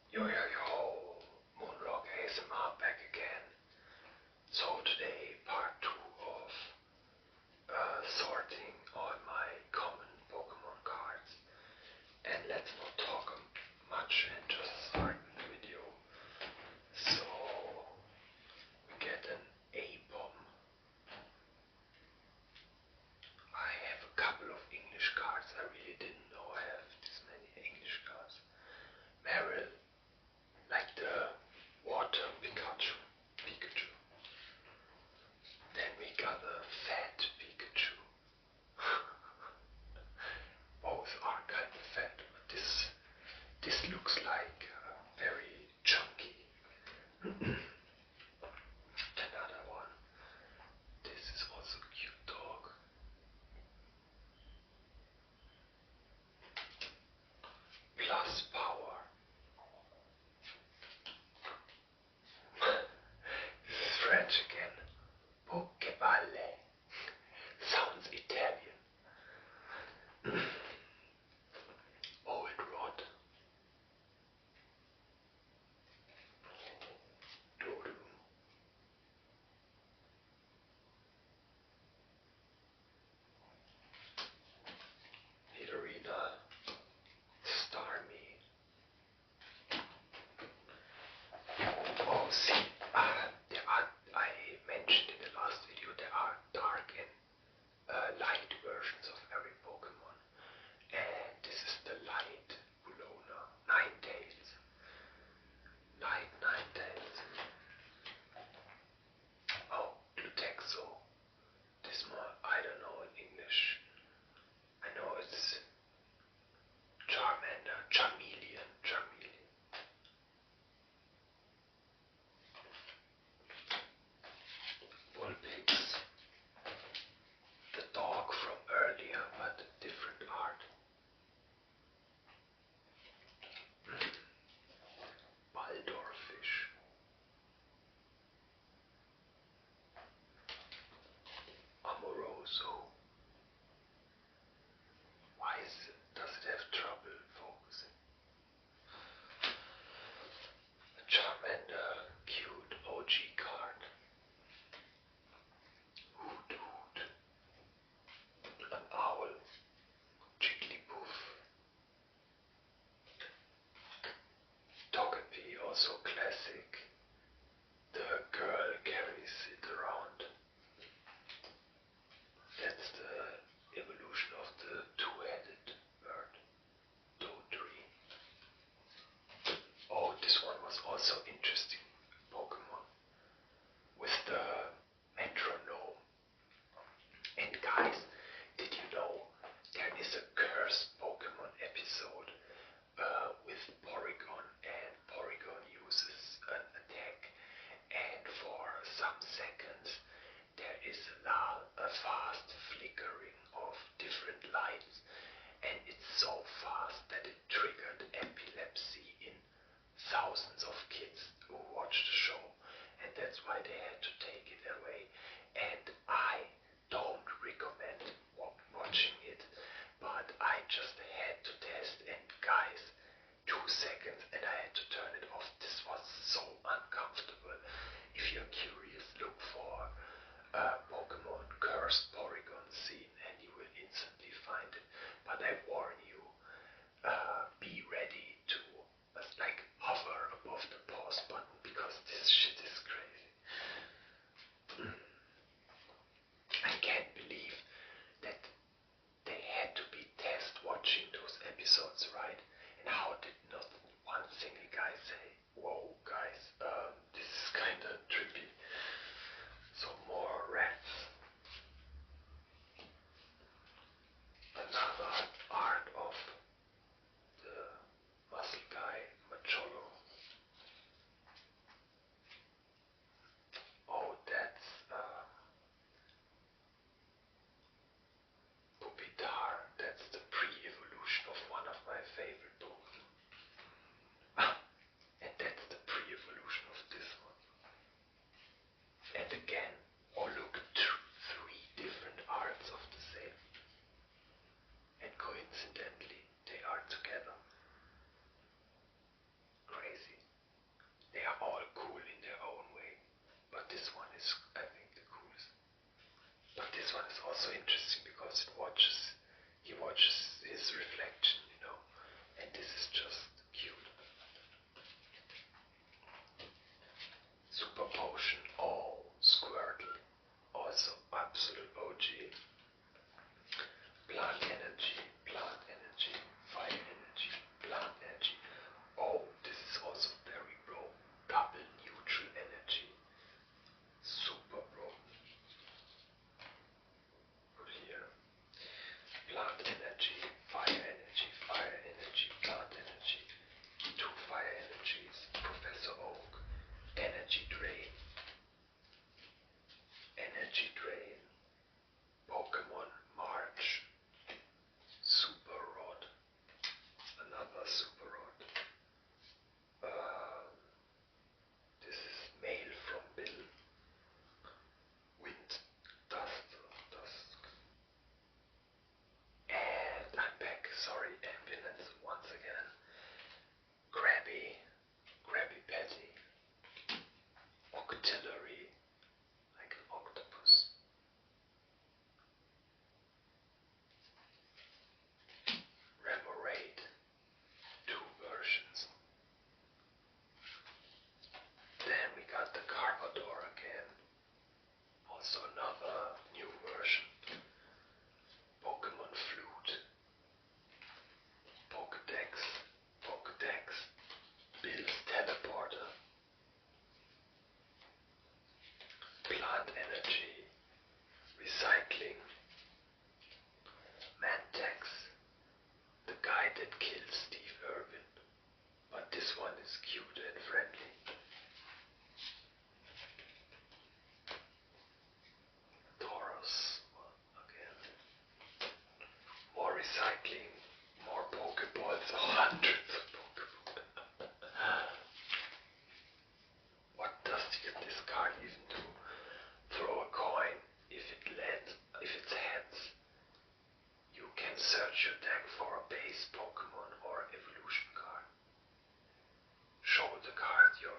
Yo yo yo, Moonrock ASMR back again. So today part 2 of sorting all my common Pokemon cards. And let's not talk much and just start the video. So we get an A-bomb. I have a couple of English cards. I really didn't know I have this many English cards. Meryl, like the water Pikachu. Then we got a fat Pikachu. Both are kind of fat, but this looks like very chunky. Another one. This is also a cute dog. Plus power. This is French again. Pokeball. Sounds Italian. Old Rod. Dodo. Nidorina. Starmie. Oh, see, I mentioned in the last video there are dark and light versions of every Pokemon. And this is the light Bulona. Ninetales. Light Ninetales. Oh, Glutexo. This one, I don't know in English. I know it's Charmander, Charmeleon. Vulpix. The dog from earlier, but different art. Baldorfish. Amoroso. Does it have trouble focusing? A Charmander, cute OG card. Hoot Hoot. An owl. Jigglypuff. Togepi, also classic. The girl carries it around. That's the evolution of the two-headed bird. Dodri. Oh, this one was also interesting Pokemon. With the metronome. And guys, did you know there is a cursed Pokemon episode with Porygon, and Porygon uses an attack, and for some seconds there is a fast flickering of different lights, and it's so fast that it triggered epilepsy in thousands of kids who watched the show, and that's why they had to take it away. And I don't recommend watching it, but I just had to test, and guys, 2 seconds and I had to turn it off. This was so uncomfortable. If you're curious, look for Pokemon Cursed Porygon scene and you will instantly find it. But I warn you, be ready to like hover above the pause button because this shit is crazy. I can't believe that they had to be test watching those episodes, right? And how did not one single guy say, whoa guys, one is also interesting because he watches his reflection, and this is just cute. Super Potion, oh, Squirtle, also absolute OG. Plant energy, fire energy, plant energy. Oh, this is also very bro. Double neutral energy. Super bro. Put here. Plant energy, fire energy, plant energy. Two fire energies. Professor Oak. Energy drain. Energy drain. Pokemon March. Super Rod. Another Super Rod. This is mail from Bill. Wind. Dusk. And I'm back. Sorry, ambulance once again. Krabby Patty. Octillery. Like an octopus. Remoraid. Two versions. Then we got the Carpador again. Also another new version. Pokemon Flute. Pokedex. Bill's Teleporter. Plant Energy. Recycling. Mantex. The guy that killed Steve Irwin. But this one is cute and friendly. Tauros. Again. More recycling. More Pokeballs. Hundreds of Pokeballs. What does this card even do? Throw a coin. If it's heads, you can search your deck for a base Pokemon or evolution card. Show the card your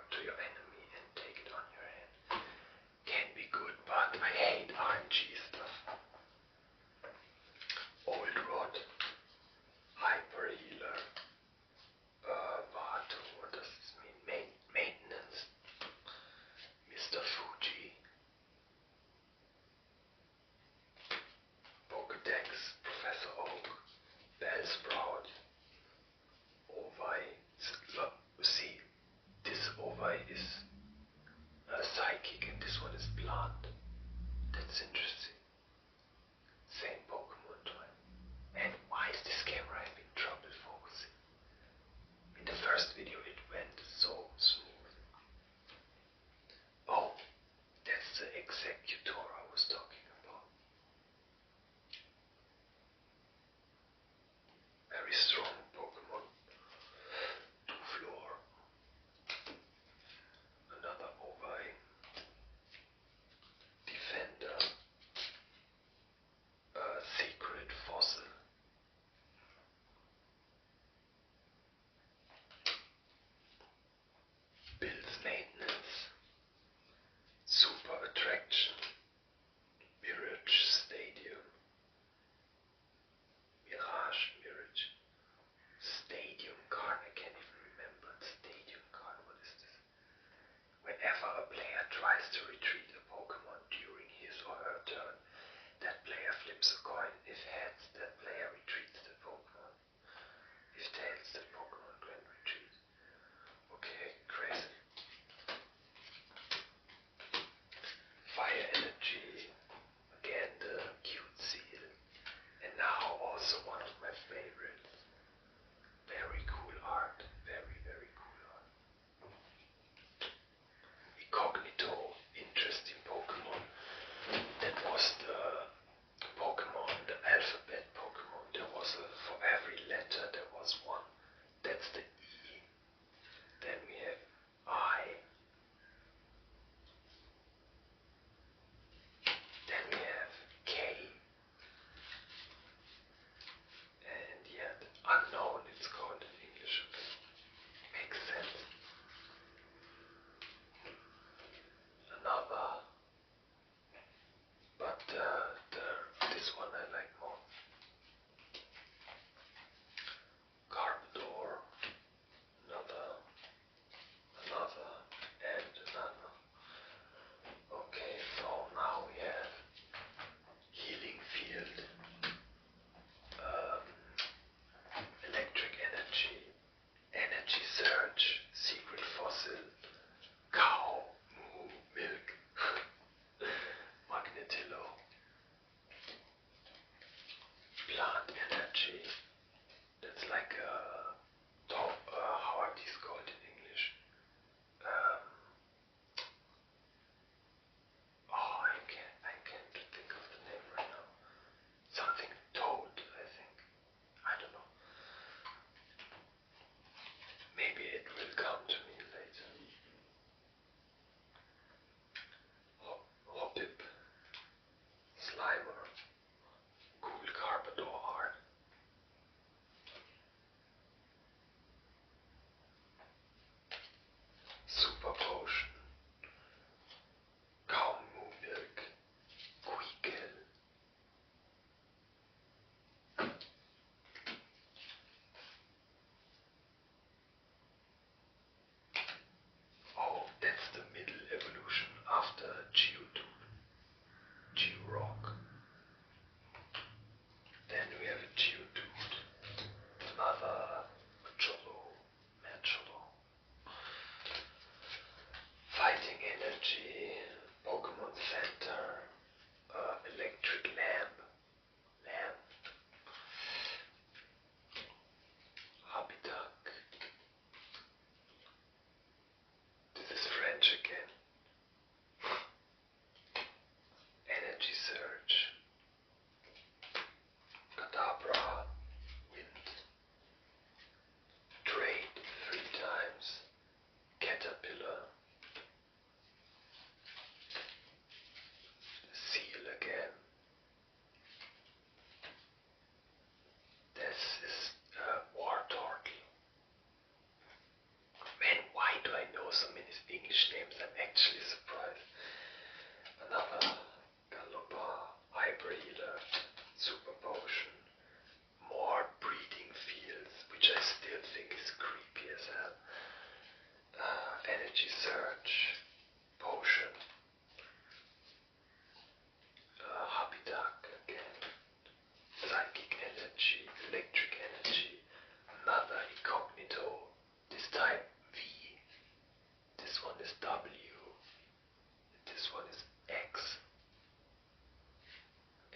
English names, I'm actually surprised. Another Galoppa, Hyperhealer, Super Potion, more breeding fields, which I still think is creepy as hell. Energy Surge, Potion, Habitat again, Psychic Energy, Electric Energy, another Incognito, this time V, this one is W, this one is X,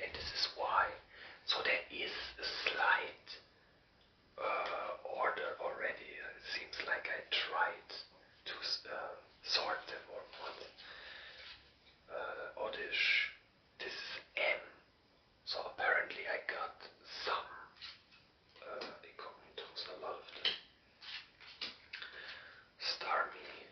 and this is Y. So there is a slight order already. It seems like I tried to sort them or what. Oddish, this is M. So apparently I got some incognitos, a lot of them. Starmie,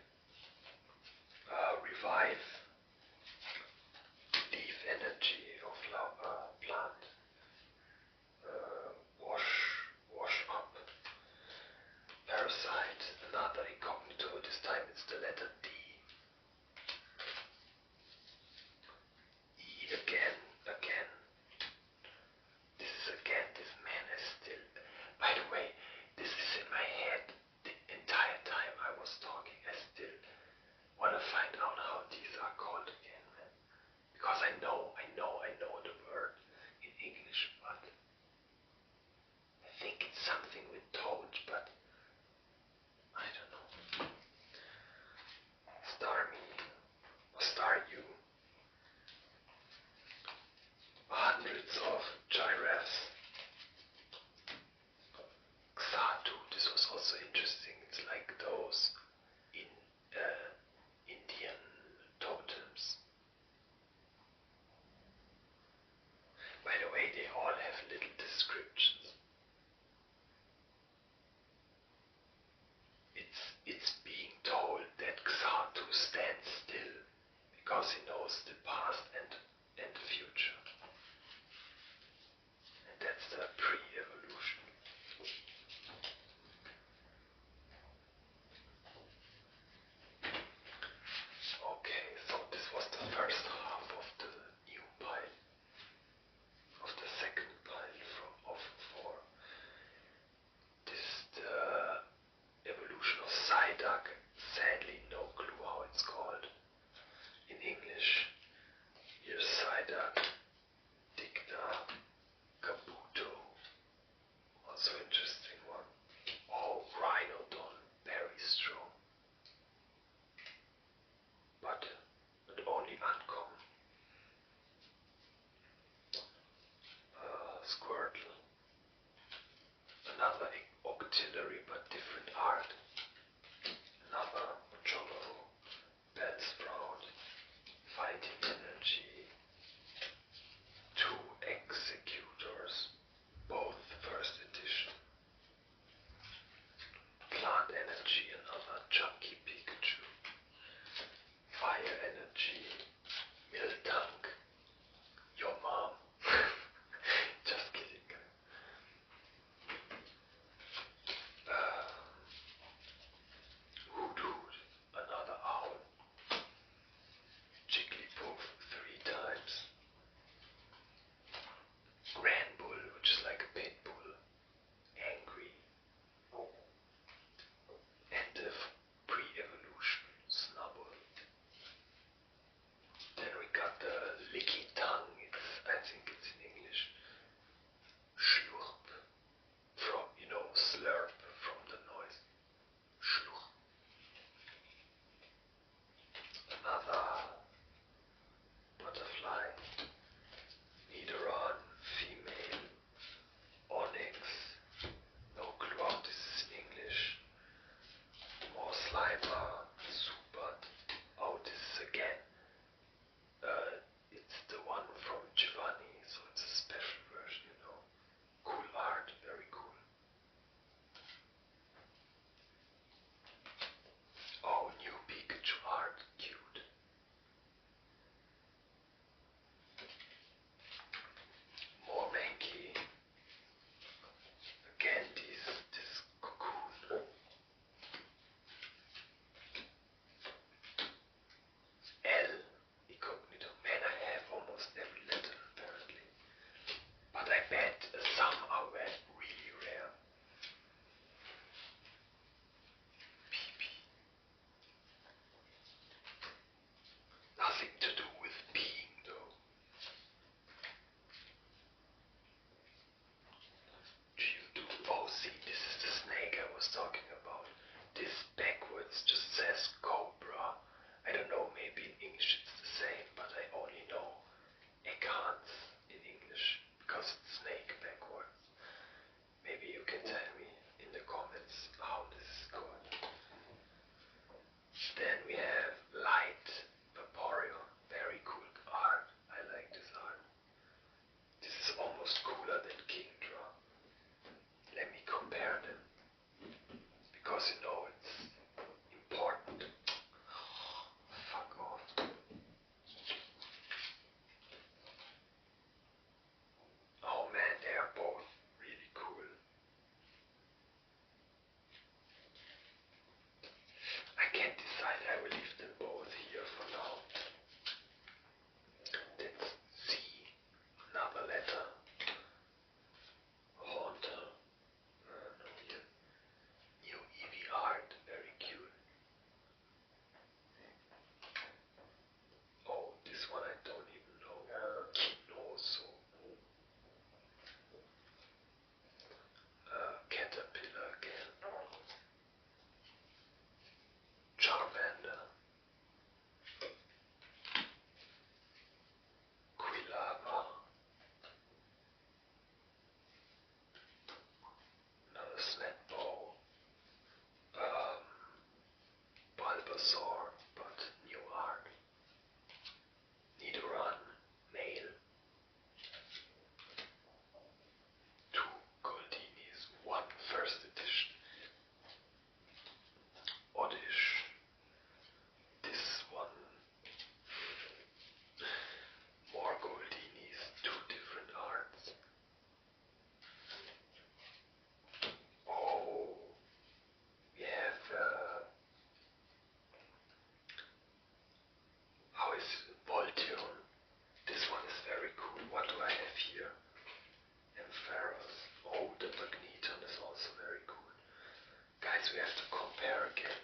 fair again.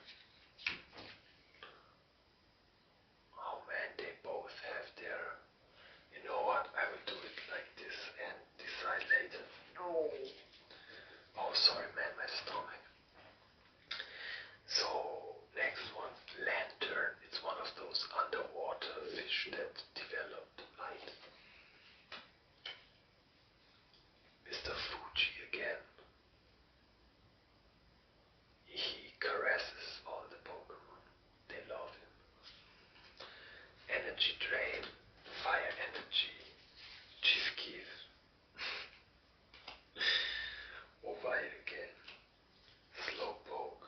Oh man, they both have their... You know what? I will do it like this and decide later. No. Oh, sorry man, my stomach. So, next one, lantern. It's one of those underwater fish that developed light. Mr. Fuji again. He caresses all the Pokemon. They love him. Energy drain, fire energy, Chief Keef. Ovide again. Slowpoke.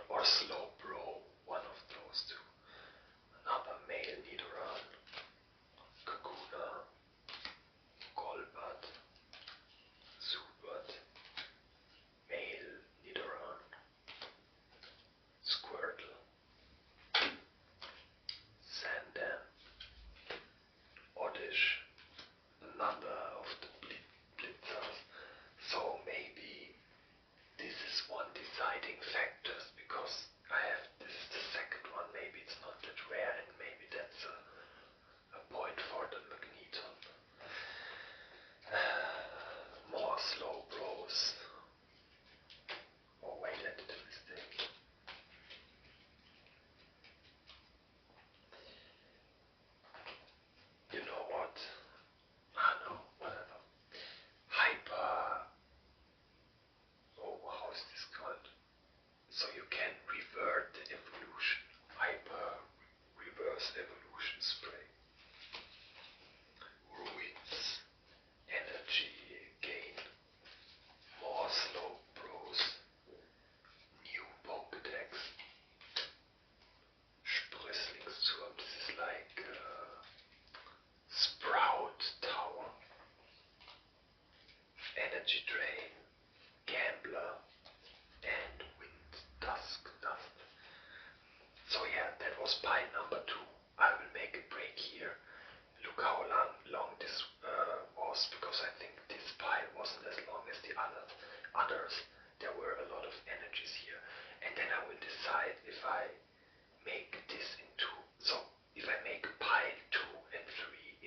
Or Slowbro, one of those two. Another male Nidoran. Kakuna. Golbat. Zubat. Male Nidoran. Squirtle. Sandan. Oddish. Another of the Blitzers. So maybe this is one deciding factor because I have this is the second one. Maybe it's not that rare, and maybe that's a point for the Magneton. More slow bros. Oh wait, I did a mistake. You know what? Ah no, whatever. Hyper. Oh, how is this called? So you can revert the evolution. Hyper reverse evolution spray. Ruins. Energy gain. More slow bros. New Pokedex. Sprösslingsturm. This is like Sprout Tower. Energy Drain. Gambler. And Wind Dusk Dust. So yeah, that was pile number 2. I will make a break here. Look how long this was, because I think this pile wasn't as long as the others. There were a lot of energies here. And then I will decide if I make this into... So, if I make pile 2 and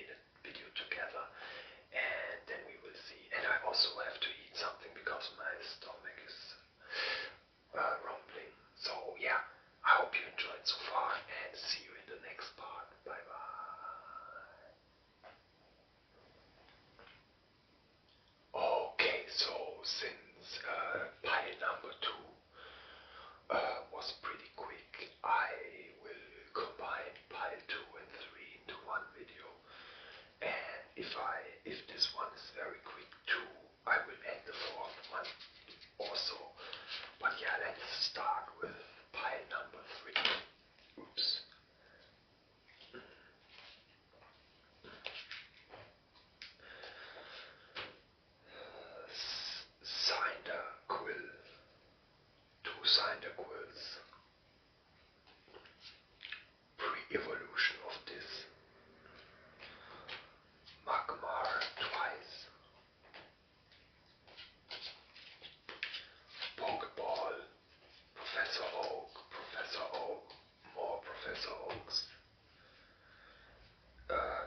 3 in a video together, and then we will see. And I also have to eat something because my stomach is rumbling. So yeah, I hope you enjoyed so far, and see you in the next part. Bye bye. Okay, so since pile number 2 was pretty quick, I will combine pile 2 and 3 into one video. And if this one is very quick too, I will add the fourth one also. But yeah, let's start with pile number 3. Oops. Cyndaquil. 2 Cyndaquils. Pre-evolution of this. Magmar twice. Pokeball. Professor Oak. Professor Oak. More Professor Oaks.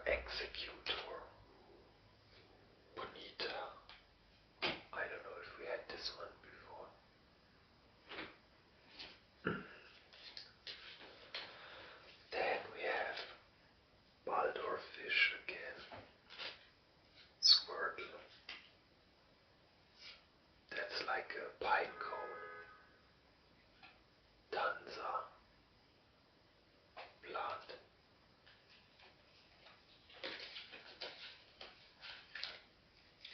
Executor. Bonita. I don't know if we had this one before. Then we have Baldorfish again. Squirtle. That's like a pine cone. Tanza. Plant.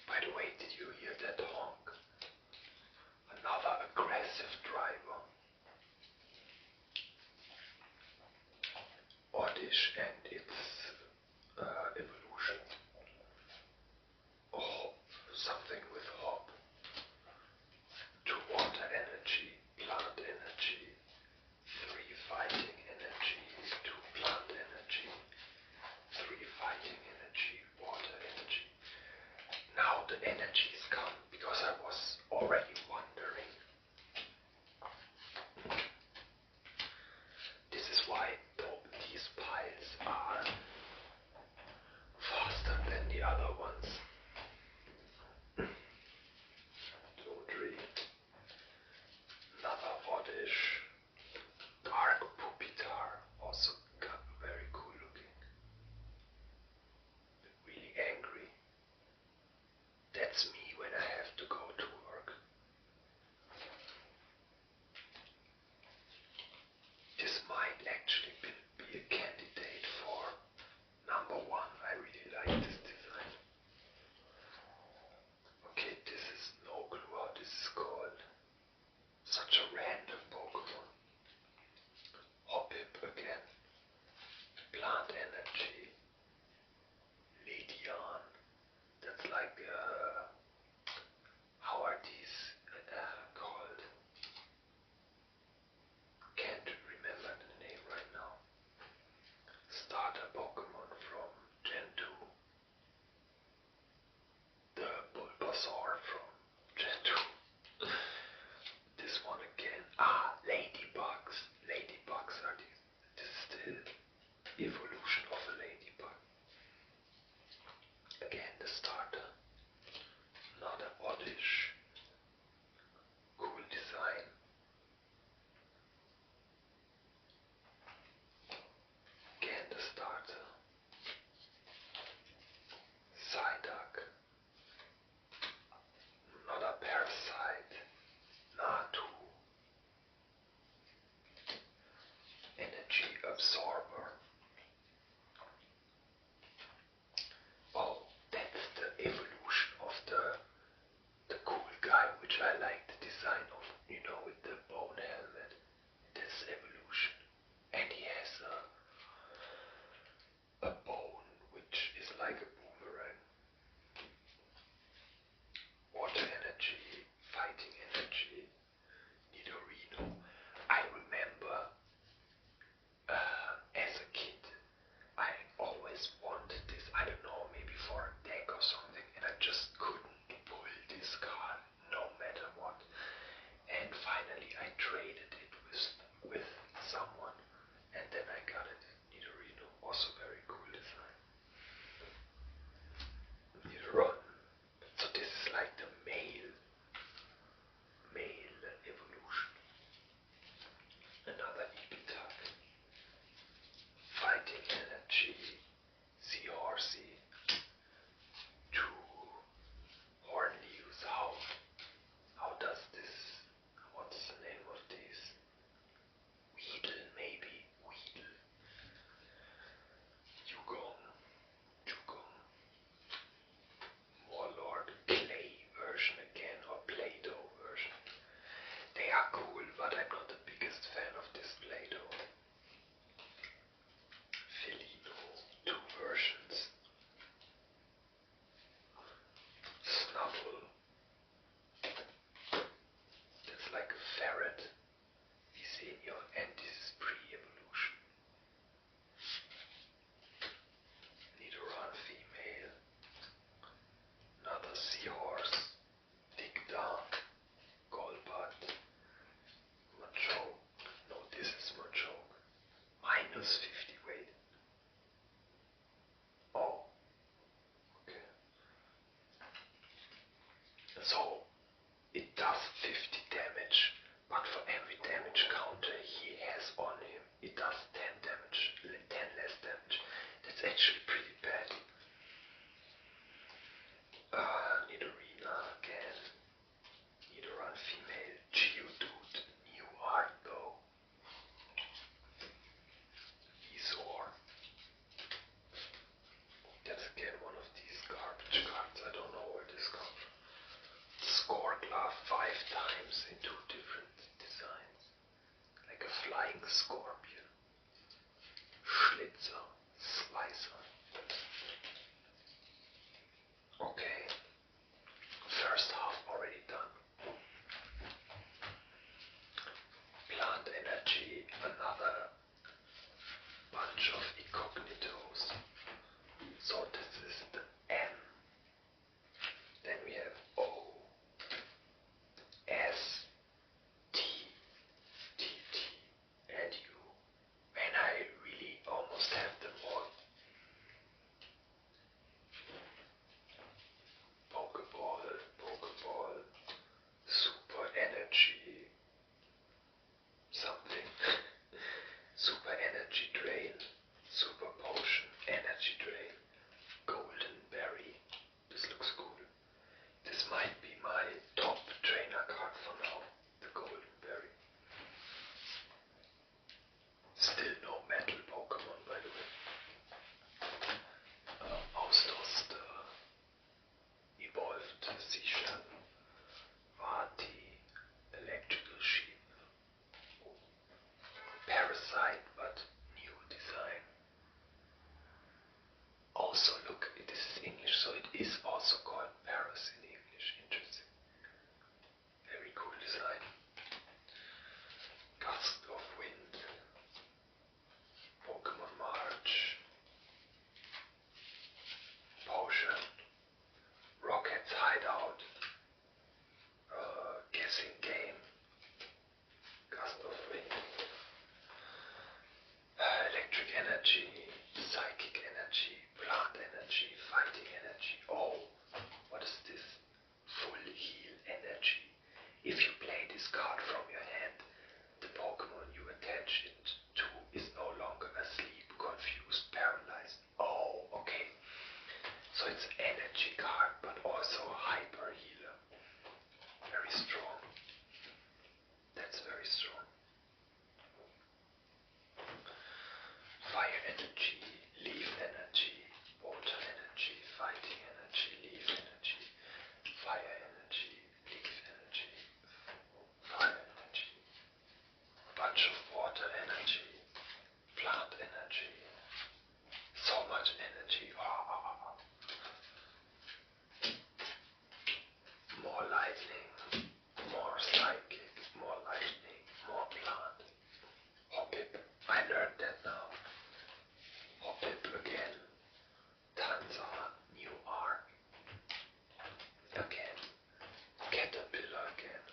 By the way, did you hear that honk? Another aggressive driver. Oddish and its evolution. Oh, something with hop. 2 water energy, plant energy, 3 fighting energy, 2 plant energy, 3 fighting energy, water energy. Now the energies come, because I was already wondering scorpion. Schlitzer, slicer. Okay, first half already done. Plant energy, another bunch of incognitos. So this is the M. Then we have O, S, T, T, T, and U. And I really almost have them all. Pokeball, Pokeball, super energy, something. Super energy drain, super potion, energy drain, golden berry. This looks cool. This might be my top trainer card for now, the golden berry. Still no metal Pokemon, by the way. Austos, the evolved seashell. Vati, electrical sheep. Parasite, but new design. Also, look, this is English, so it is also called Paras in English. Interesting. Very cool design. Gust of Wind. Pokemon March. Potion. Rocket's Hideout. Guessing Game. Gust of Wind. Electric Energy. Psychic Energy. Plant Energy. Fighting Energy. Oh, what is this? Full Heal Energy. If you play this card from your hand, the Pokemon you attach it to is no longer asleep, confused, paralyzed. Oh, okay. So it's an energy card, but also a hyper healer. Very strong. That's very strong. Fire energy, leaf energy, water energy, fighting energy, leaf energy, fire energy, leaf energy, fire energy, a bunch of water energy, plant energy, so much energy. More lightning, more psychic, more lightning, more plant. Hoppip, I learned that now. Hoppip again. Tanzar, new arc. Again. Caterpillar again.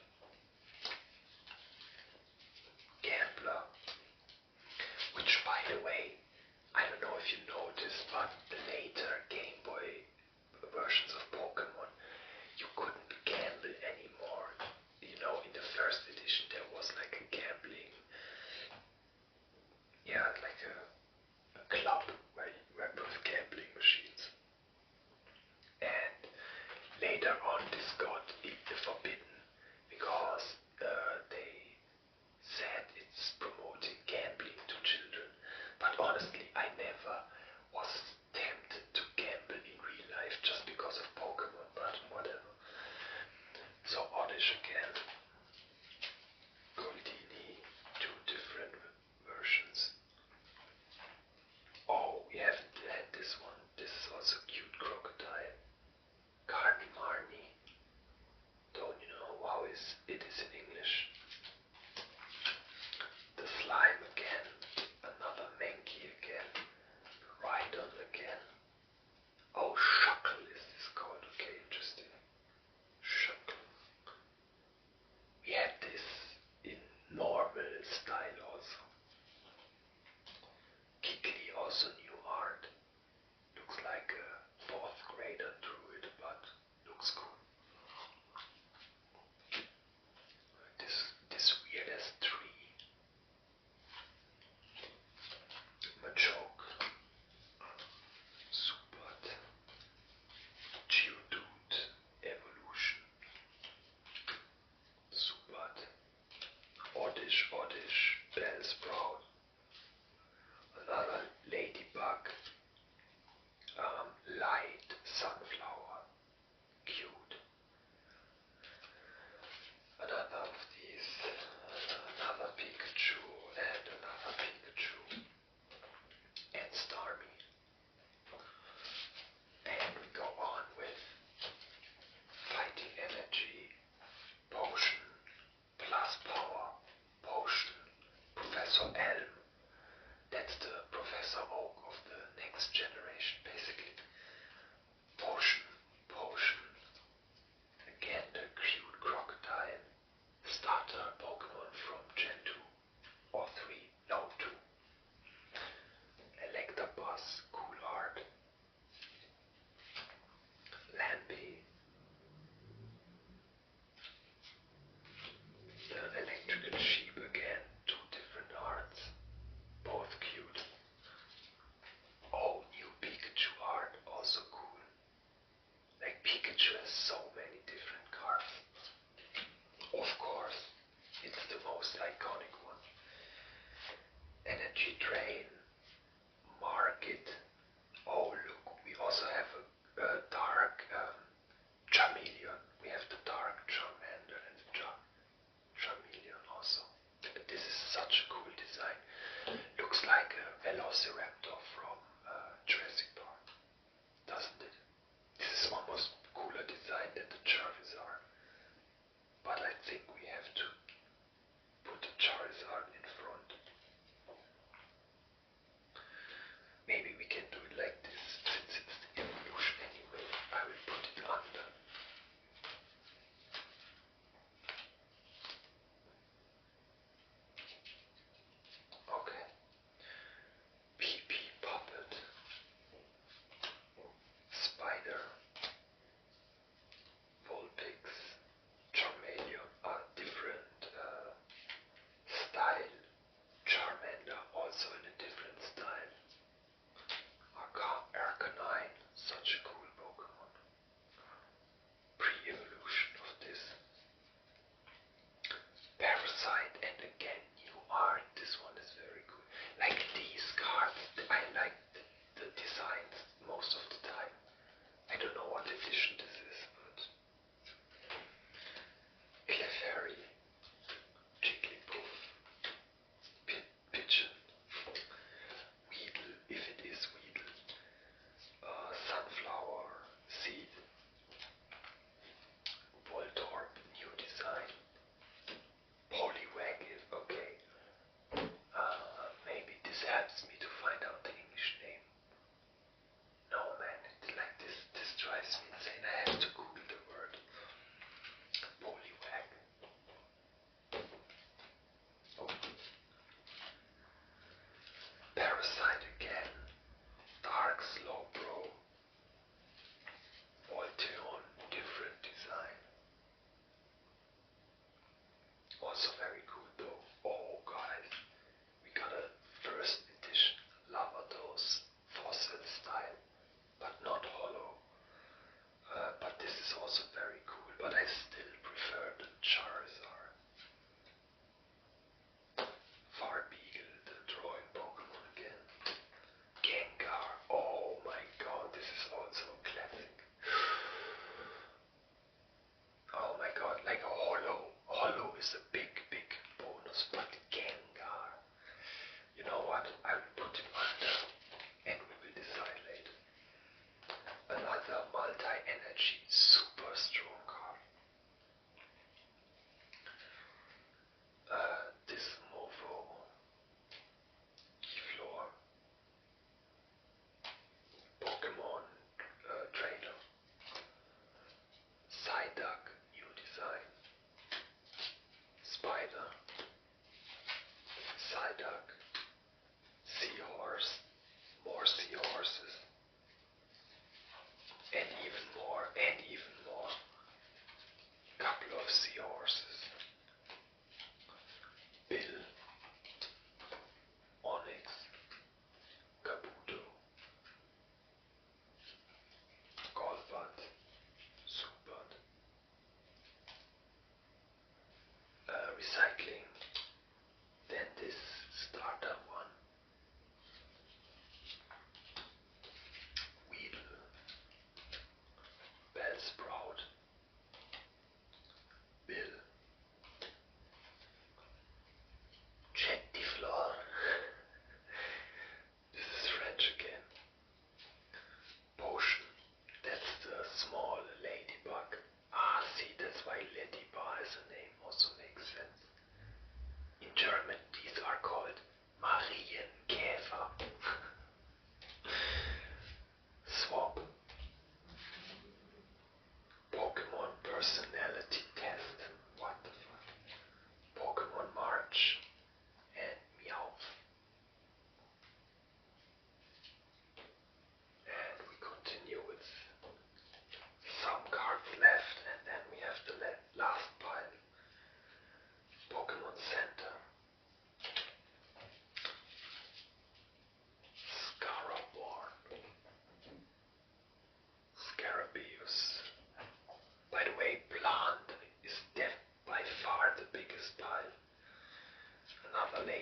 Gambler. Which, by the way, I don't know if you noticed, but the later Game Boy versions of Pokemon, you couldn't gamble anymore. You know, in the first edition there was like a gambling, like a club where you were with gambling machines. And later on this got forbidden because they said it's promoting gambling to children. But honestly, I never was tempted to gamble in real life just because of Pokemon, but whatever. So Oddish again. Goldini, two different versions. Oh, we haven't had this one. This is also cute crocodile. Carnmarnie. Don't you know how it is in English? The slime again. Another Mankey again. Rhydon again. Oh, Shuckle is this called. Okay, interesting. Shuckle. We had this in normal style also. Kikli also new art. Looks like a 4th grader drew it, but looks cool. This weird as tree. Machoke. Subat. Geodude. Evolution. Subat. Oddish, Bellsprout. Another ladybug. Light sunflower. Cute. Another of these. Another Pikachu and another also Elm. That's the Professor Oak of the next generation, basically. Potion, Potion. Again, the cute crocodile. Starter Pokemon from Gen 2 or 3, no 2. Electabuzz, cool art. Lampy. The electrical sheep again, two different arts. Both cute. Oh, new Pikachu art, also cool. Like Pikachu has so many different cards. Of course, it's the most iconic one. Energy Drain, Market. Oh look, we also have a dark Charmeleon. We have the dark Charmander and the Charmeleon also. This is such a cool design. Looks like a Velociraptor from Jurassic Park, doesn't it? This is almost cooler design than the Charizard. But I think we have to put the Charizard in front.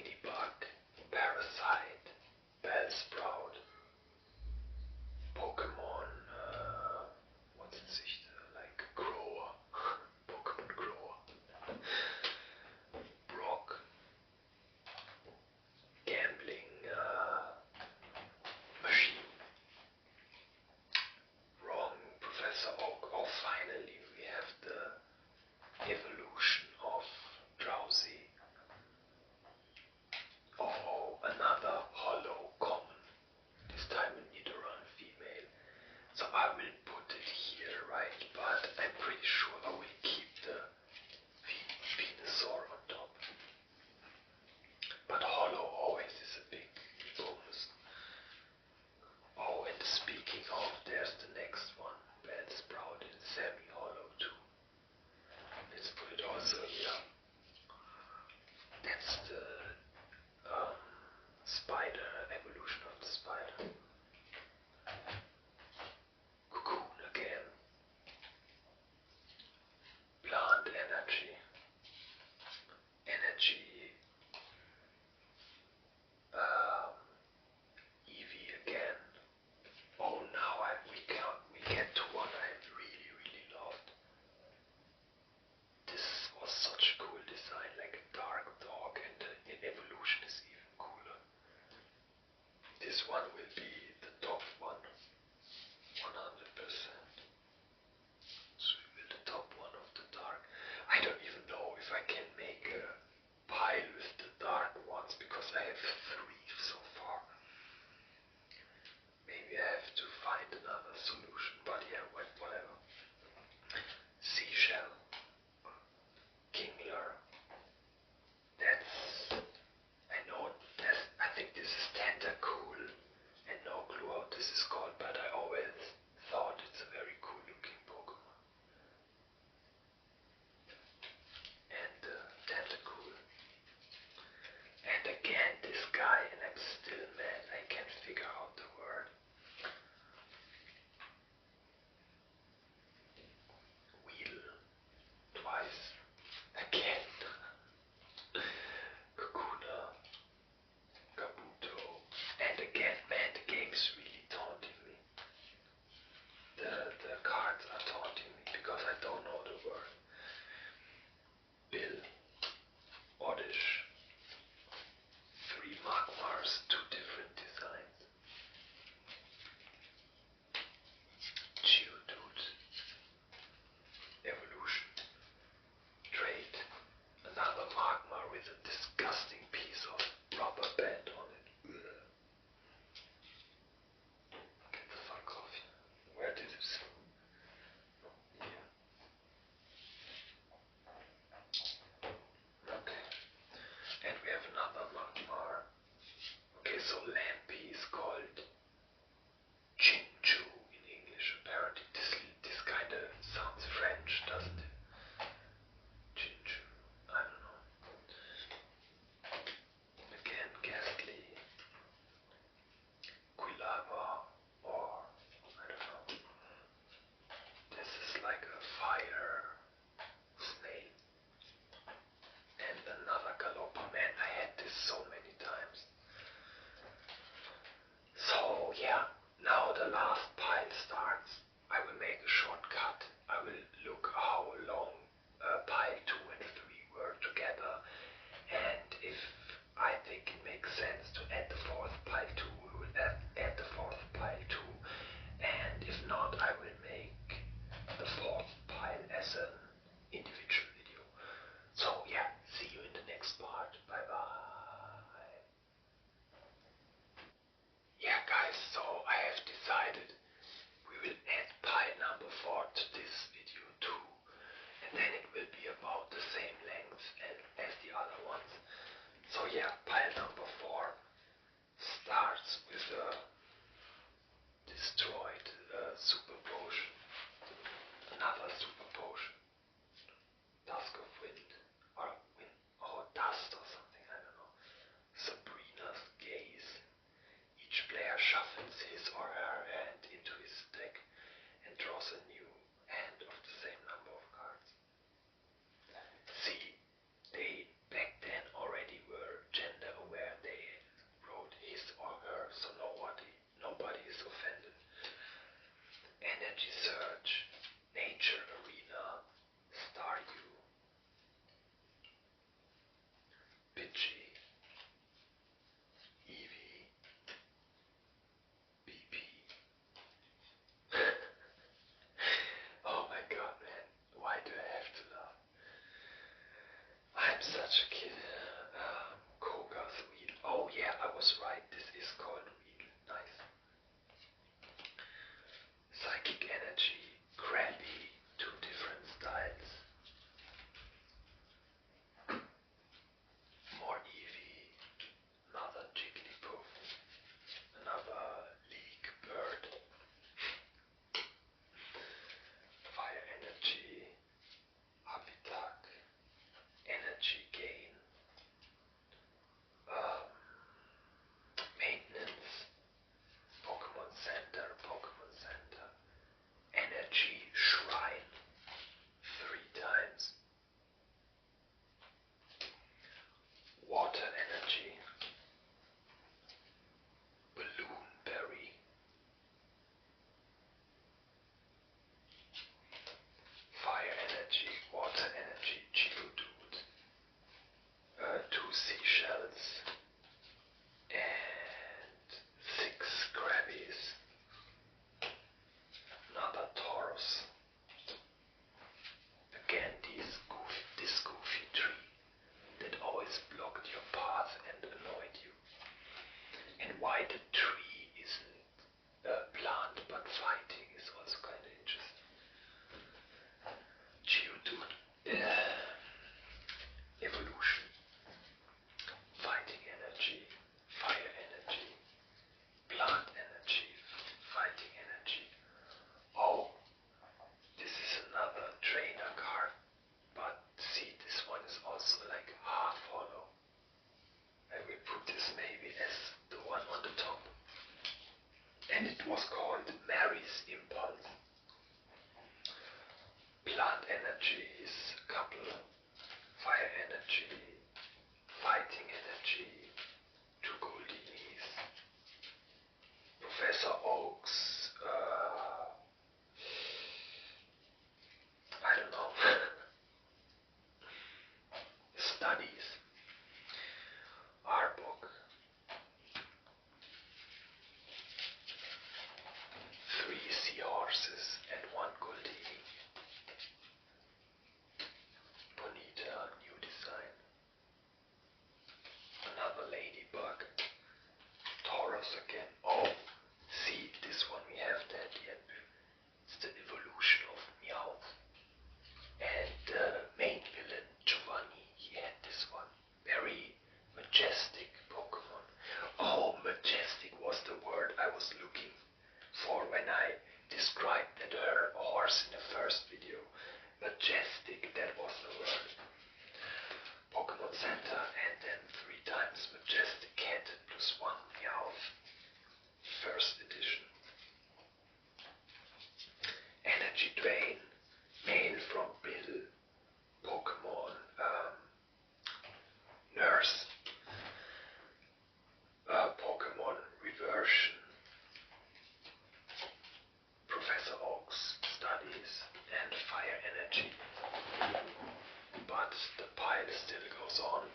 Ladybug, Parasite, Bellsprout, Pokemon, what's in sicht? Like Grower, Pokemon Grower, Brock, Gambling Machine, wrong, Professor Oak. Oh, finally we have the evolution of Drowsy. Oh, another hollow common. was right, this is called Weedle. Nice. Psychic energy, Krabby, two different styles. More Eevee, another Jigglypuff, another League Bird. Fire energy, Habitat, energy gain, maintenance, Pokemon Center, energy shrine, 3 times, water energy, balloon berry, fire energy, water energy, Geodude, 2 seashells, and 6 Krabbies, another Taurus. Again, this goofy tree that always blocked your path and annoyed you. And why the tree isn't a plant but fighting is also kind of interesting. Geodude, evolution, fighting energy, fire energy, plant energy, fighting energy. Oh, this is another trainer card, but see, this one is also like half hollow. I will put this maybe as the one on the top. And it was called Mary's Impulse. Plant energy is a couple, fire energy, fighting energy, 2 Goldinis, Professor Oak's, I don't know, studies, Arbok, 3 seahorses and 1 Goldini, Bonita, new design, another ladybug, Taurus again. Oh, see, this one we have at the end. It's the evolution of Meowth. And the main villain, Giovanni, he had this one. Very majestic Pokemon. Oh, majestic was the word I was looking for when I described that horse in the first video. Majestic, that was the word. Pokemon Center, and then 3 times Majestic Cat plus 1 Meowth. First edition. Energy Drain, mail from Bill, Pokemon Nurse, Pokemon Reversion, Professor Oak's studies, and fire energy. But the pile still goes on.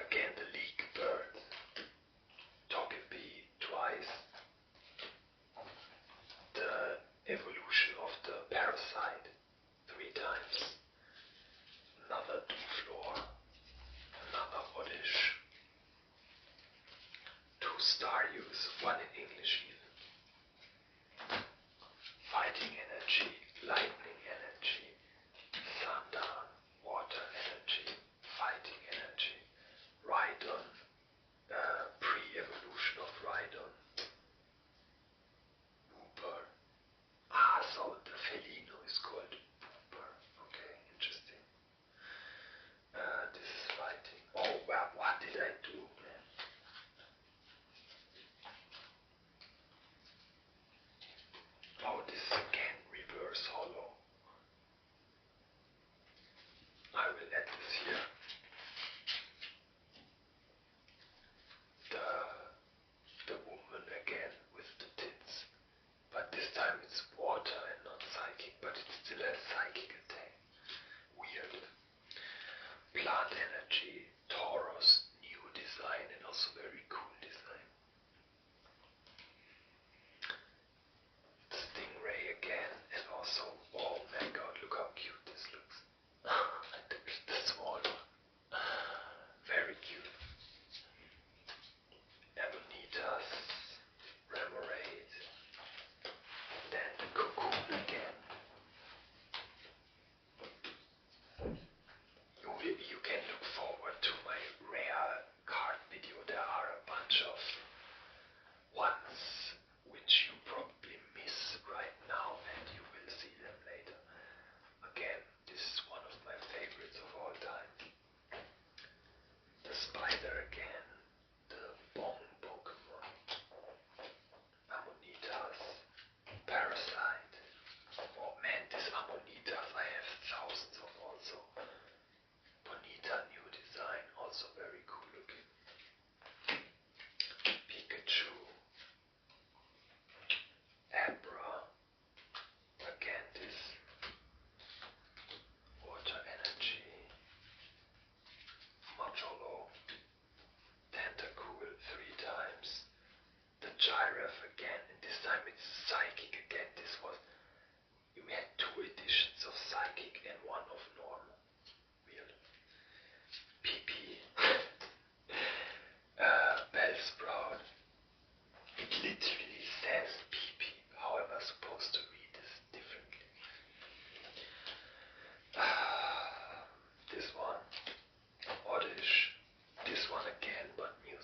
Again, the League Bird, Togepi twice, the evolution of the Parasite 3 times, another Douflor, another Oddish, 2 Staryu's, 1 in English even, fighting energy, lightning energy, thunder, water energy, fighting energy, Rhydon, pre-evolution of Rhydon, Wooper. Ah, so the Felino is called Wooper. Okay, interesting. This is fighting. Oh, well, what did I do, man? Oh, this is again reverse hollow.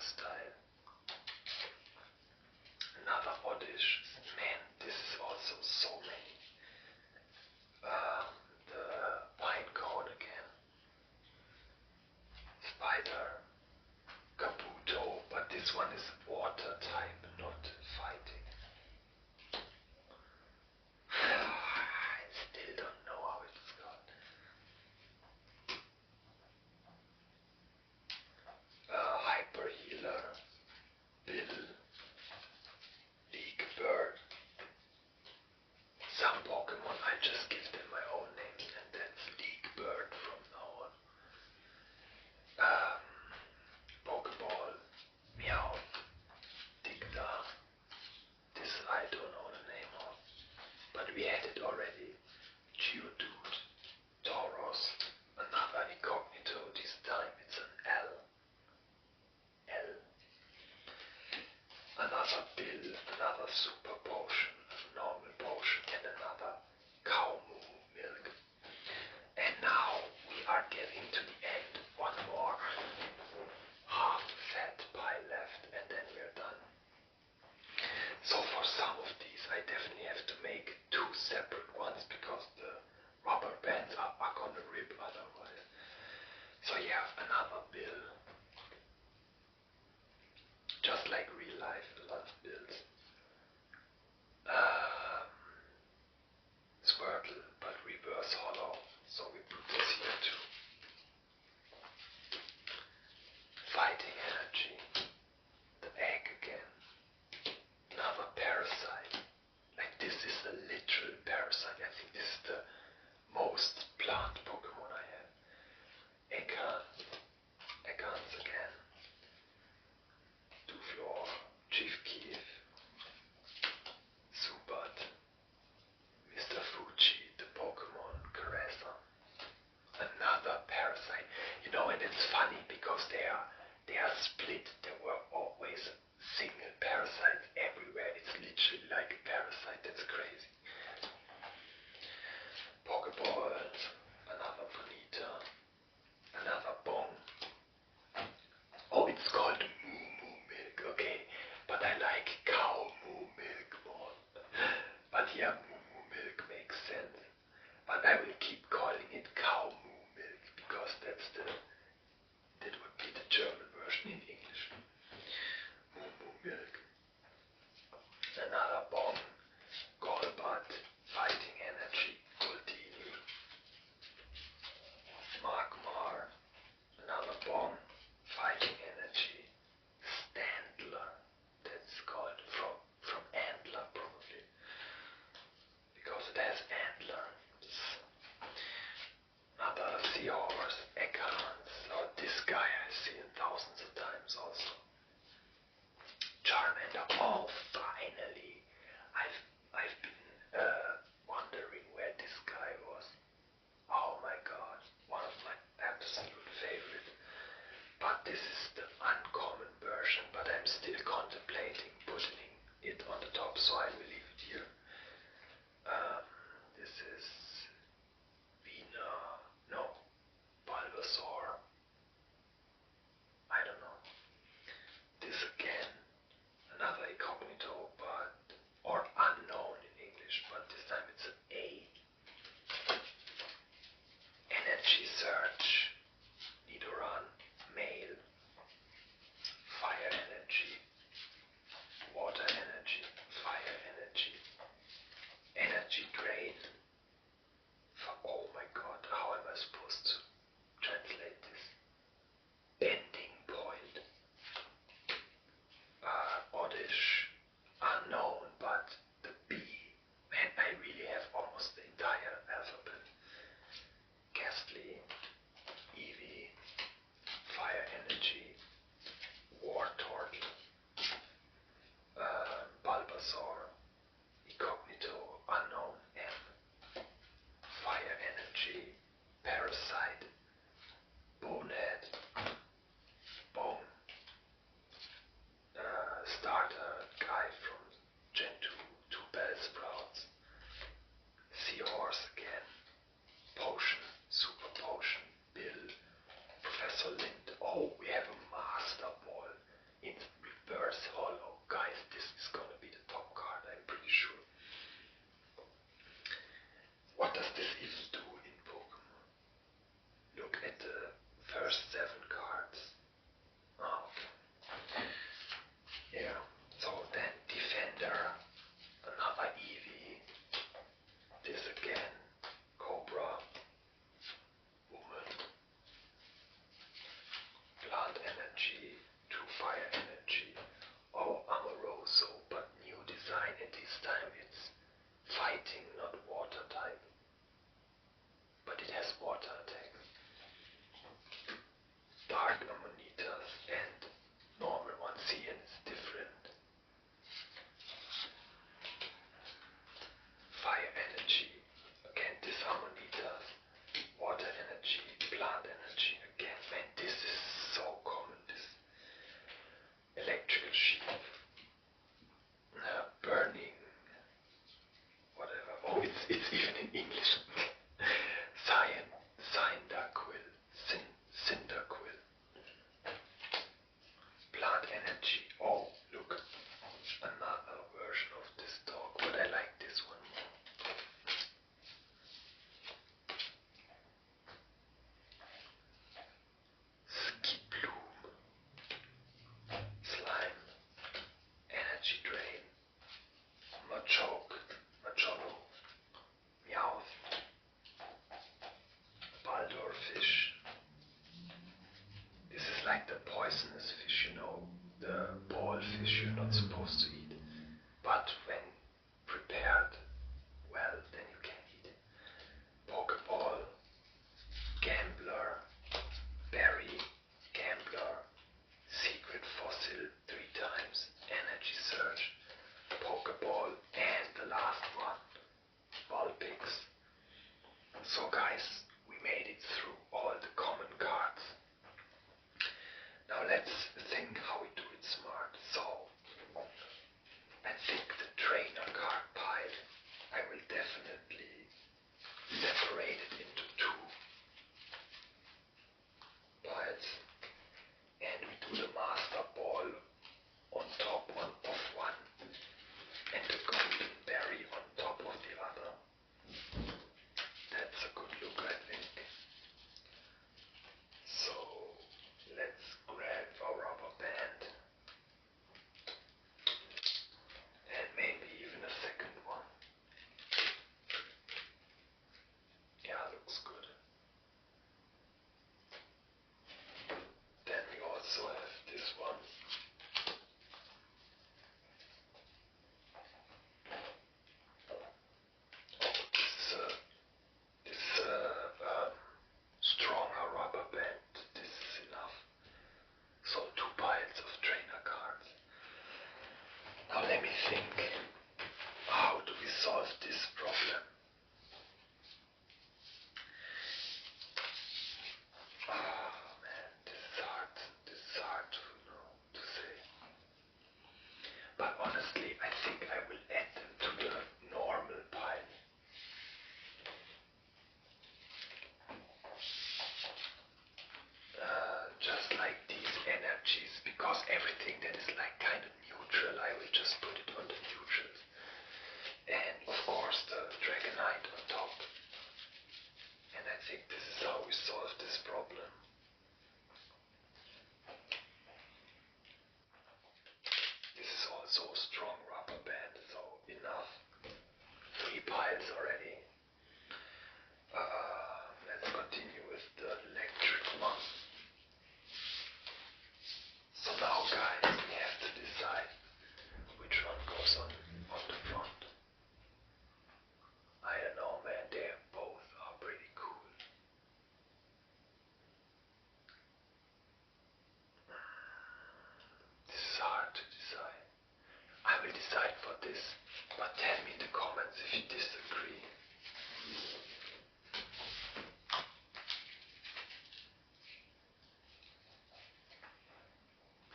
style. Another oddish. Man, this is also so many. The pine cone again. Spider. Kabuto, but this one is water type, not fighting. I still don't know how it's got. Hyper Healer, Bill, League Bird. Some Pokemon I just give them my own names, and that's League Bird from now on. Pokeball, Meowth, Dicta. This I don't know the name of, but we had it already. Geodude, Tauros, another incognito. This time it's an L. L. Another Bill, another super potion, a normal potion, and another cow moo milk. And now we are getting to the end. One more half fat pie left, and then we're done. So for some of these I definitely have to make two separate ones because the rubber bands are gonna rip otherwise. So yeah, another Bill. Just like real life, a lot of bills. Squirtle, but reverse hollow. So we put this here too. Fighting energy. The egg again. Another parasite. Like this is a literal parasite. I think this is the most plant Pokemon I have. Ekan. Ekans again. Duflor. Chief Keef. Zubat. Mr. Fuji, the Pokemon Caressa. Another parasite. You know, and it's funny because they are split. There were always single parasites everywhere. It's literally like a parasite. That's crazy. Pokeballs. Another Bonita. Another Bong. Oh, it's called Moo Moo Milk. Okay, but I like cow moo milk more. But yeah, Moo Moo Milk makes sense. But I will keep calling it cow moo milk because that would be the German version in English. Moo Moo Milk. Another Bomb. Golbat. Fighting Energy. Goldini. Magmar. Another Bomb. Fighting Energy. Standler. That's called from antler probably. Because it has antler. Another seahorse, Ekans, or this guy I've seen thousands of times also. Charmander. Oh, finally! I've been wondering where this guy was. Oh my god, one of my absolute favorites. But this is the uncommon version, but I'm still contemplating putting it on the top, so I will leave it here. This is Vina, no, Bulbasaur. I don't know. This again, another incognito, but or think, how do we solve this problem? Oh man, this is hard. This is hard to know, to say. But honestly, I think I will add them to the normal pile. Just like these energies, because everything that is like kind of neutral, I will just put it on the neutrals. And of course the Dragonite on top. And I think this is how we solve this problem. This is also a strong rubber band, so enough. 3 piles already. Let's continue with the electric one. So now guys, we have to decide which one goes on the front. I don't know man, they both are pretty cool. This is hard to decide. I will decide for this, but tell me in the comments if you disagree.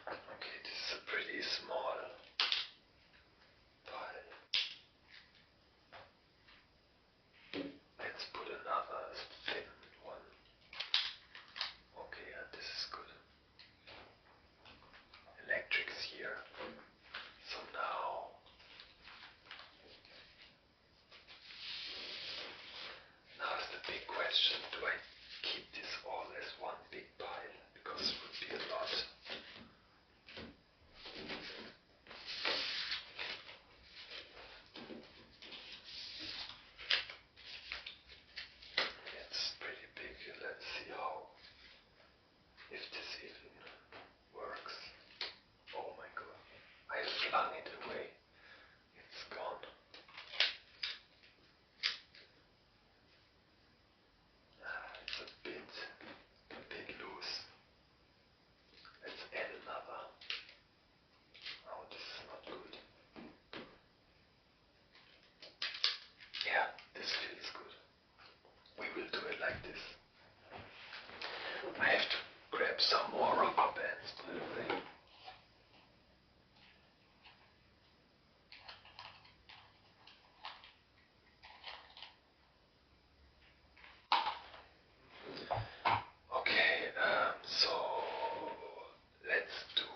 Okay, this is a pretty small pile. Let's put another thin one. Okay, yeah, this is good. Electric's here. So now is the big question, do I keep this all as one big pile? Because it would be a lot. It's pretty big. Let's see if this even works. Oh my god. I flung it away. It's gone. It's a bit loose. Let's add another. Oh, this is not good. Yeah, this feels good. We will do it like this. I have to grab some more rubber bands, by the way. Okay, so let's do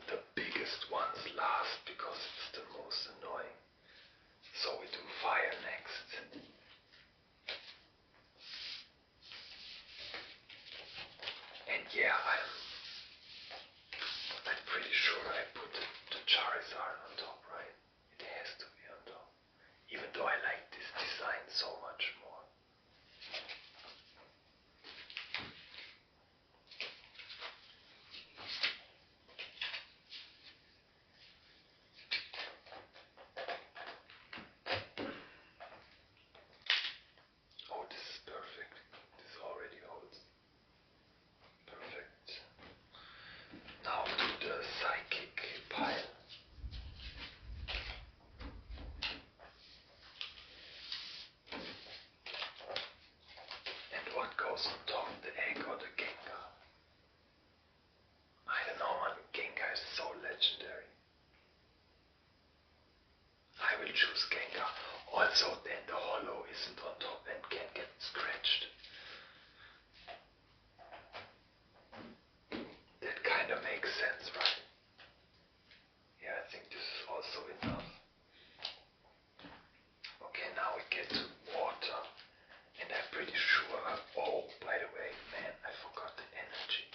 the biggest ones last because it's the most annoying. So we do fire next. And yeah, I'm pretty sure I put the Charizard on top, right? It has to be on top. Even though I like this design so much more. Oh, this is perfect. This already holds. Perfect. Now to the psychic pile. And what goes on top, the egg or the Gengar? I don't know man, Gengar is so legendary. I will choose Gengar. Also then the hollow isn't on top and can get scratched. That kind of makes sense, right? Yeah, I think this is also enough. Okay, now we get to water. And I'm pretty sure, oh, by the way, man, I forgot the energy.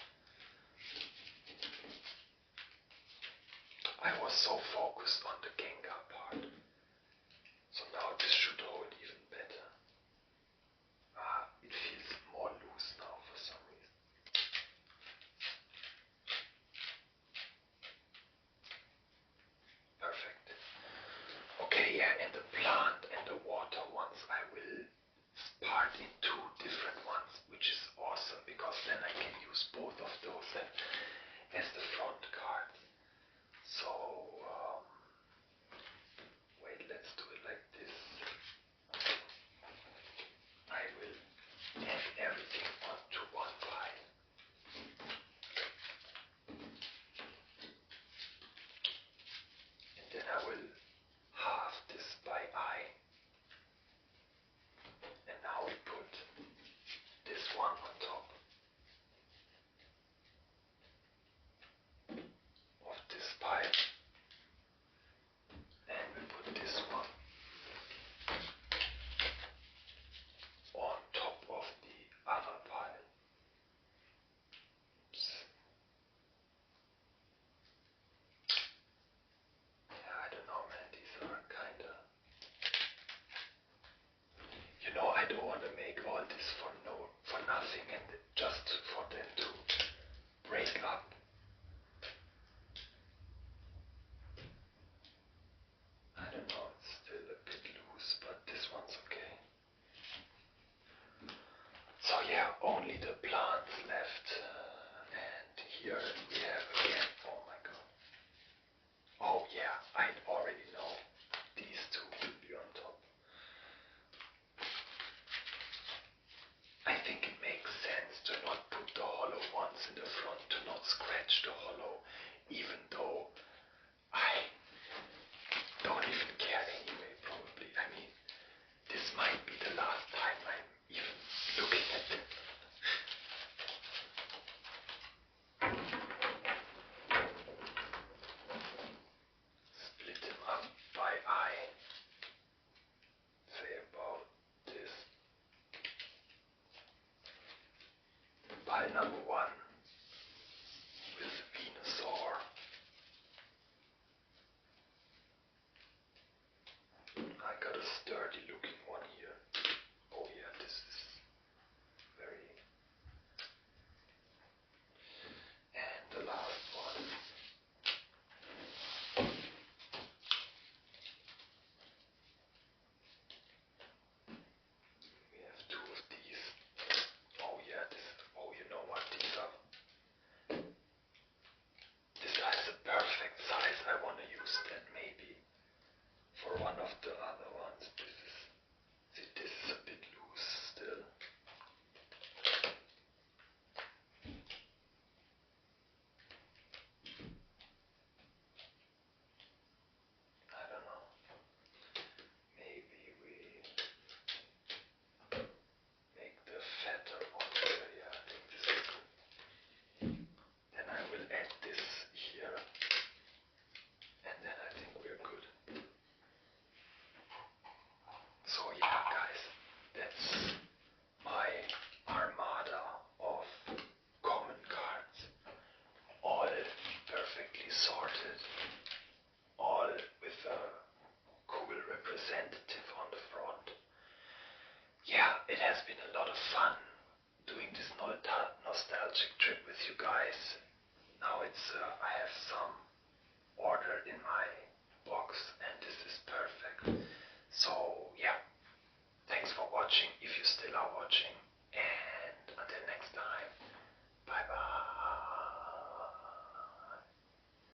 I was so focused on the Gengar part. So now this should hold even better. It feels more loose now for some reason. Perfect. Okay, yeah, and the plant and the water ones I will part in 2 different ones, which is awesome because then I can use both of those as the front cards. So even though I don't even care anyway, probably. I mean, this might be the last time I'm even looking at them. Split them up by eye. Say about this. Pile number 1 with Venusaur. I got a sturdy looking one here. Oh yeah, this is very... And the last one. We have 2 of these. Oh yeah, oh, you know what, these are... This is a perfect size. I want to use that maybe for one of the other ones. See, this is a bit loose still. I don't know. Maybe we make the fatter one here. Yeah, I think this is good. Then I will add this here. And then I think we're good. So yeah, guys, that's my armada of common cards. All perfectly sorted. All with a cool representative on the front. Yeah, it has been a lot of fun doing this nostalgic trip with you guys. Now I have some ordered in my